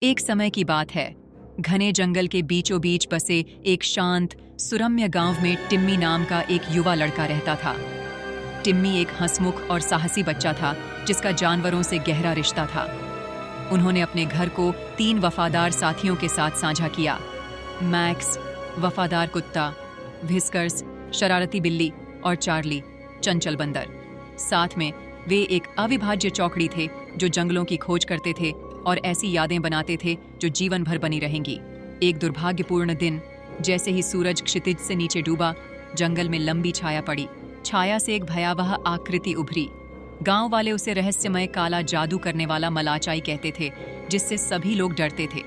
एक समय की बात है। घने जंगल के बीचों बीच बसे एक शांत, सुरम्य गांव में टिम्मी नाम का एक युवा लड़का रहता था। टिम्मी एक हंसमुख और साहसी बच्चा था जिसका जानवरों से गहरा रिश्ता था। उन्होंने अपने घर को 3 वफादार साथियों के साथ साझा किया। मैक्स, वफादार कुत्ता, व्हिस्कर्स, शरारती बिल्ली और चार्ली, चंचल बंदर। साथ में वे एक अविभाज्य चौकड़ी थे जो जंगलों की खोज करते थे और ऐसी यादें बनाते थे जो जीवन भर बनी रहेंगी। एक दुर्भाग्यपूर्ण दिन, जैसे ही सूरज क्षितिज से नीचे डूबा, जंगल में लंबी छाया पड़ी। छाया से एक भयावह आकृति उभरी। गांव वाले उसे रहस्यमय काला जादू करने वाला मलाचाई कहते थे, जिससे सभी लोग डरते थे।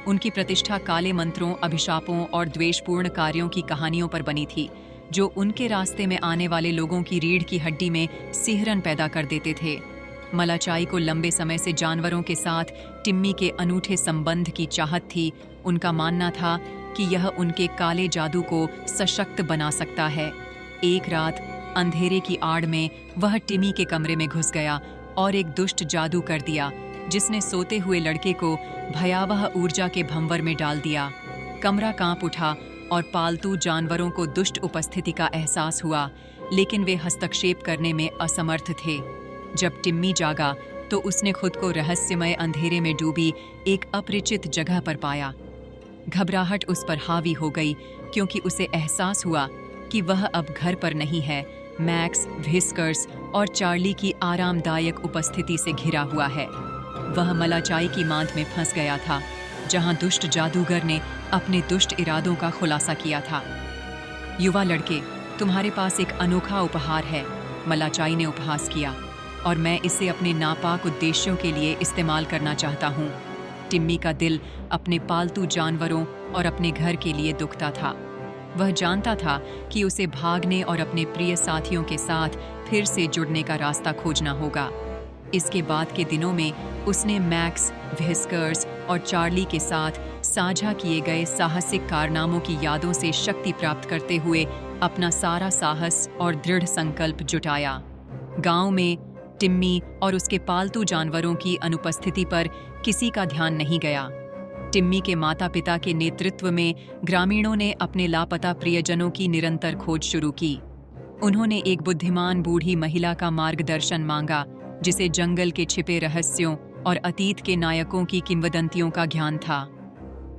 उनकी प्रतिष्ठा काले मंत्रों, अभिशापों और द्वेषपूर्ण कार्यों की कहानियों पर बनी थी, जो उनके रास्ते में आने वाले लोगों की रीढ़ की हड्डी में सिहरन पैदा कर देते थे। मलाचाई को लंबे समय से जानवरों के साथ टिम्मी के अनूठे संबंध की चाहत थी। उनका मानना था कि यह उनके काले जादू को सशक्त बना सकता है। एक रात अंधेरे की आड़ में वह टिम्मी के कमरे में घुस गया और एक दुष्ट जादू कर दिया, जिसने सोते हुए लड़के को भयावह ऊर्जा के भंवर में डाल दिया। कमरा कांप उठा और पालतू जानवरों को दुष्ट उपस्थिति का एहसास हुआ, लेकिन वे हस्तक्षेप करने में असमर्थ थे। जब टिम्मी जागा तो उसने खुद को रहस्यमय अंधेरे में डूबी एक अपरिचित जगह पर पाया। घबराहट उस पर हावी हो गई, क्योंकि उसे एहसास हुआ कि वह अब घर पर नहीं है, मैक्स, व्हिस्कर्स और चार्ली की आरामदायक उपस्थिति से घिरा हुआ है। वह मलाचाई की मांद में फंस गया था, जहां दुष्ट जादूगर ने अपने दुष्ट इरादों का खुलासा किया था। युवा लड़के, तुम्हारे पास एक अनोखा उपहार है, मलाचाई ने उपहास किया, और मैं इसे अपने नापाक उद्देश्यों के लिए इस्तेमाल करना चाहता हूँ। टिम्मी का दिल अपने पालतू जानवरों और अपने घर के लिए दुखता था। वह जानता था कि उसे भागने और अपने प्रिय साथियों के साथ फिर से जुड़ने का रास्ता खोजना होगा। इसके बाद के दिनों में उसने मैक्स, व्हिस्कर्स और चार्ली के साथ साझा किए गए साहसिक कारनामों की यादों से शक्ति प्राप्त करते हुए अपना सारा साहस और दृढ़ संकल्प जुटाया। गांव में टिम्मी और उसके पालतू जानवरों की अनुपस्थिति पर किसी का ध्यान नहीं गया। टिम्मी के माता-पिता के नेतृत्व में ग्रामीणों ने अपने लापता प्रियजनों की निरंतर खोज शुरू की। उन्होंने एक बुद्धिमान बूढ़ी महिला का मार्गदर्शन मांगा, जिसे जंगल के छिपे रहस्यों और अतीत के नायकों की किंवदंतियों का ज्ञान था।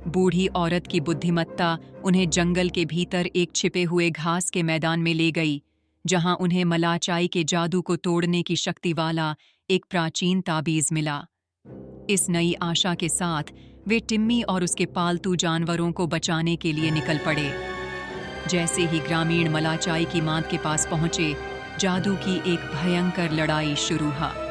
बूढ़ी औरत की बुद्धिमत्ता उन्हें जंगल के भीतर एक छिपे हुए घास के मैदान में ले गई, जहां उन्हें मलाचाई के जादू को तोड़ने की शक्ति वाला एक प्राचीन ताबीज मिला। इस नई आशा के साथ वे टिम्मी और उसके पालतू जानवरों को बचाने के लिए निकल पड़े। जैसे ही ग्रामीण मलाचाई की मांद के पास पहुंचे, जादू की एक भयंकर लड़ाई शुरू हुई।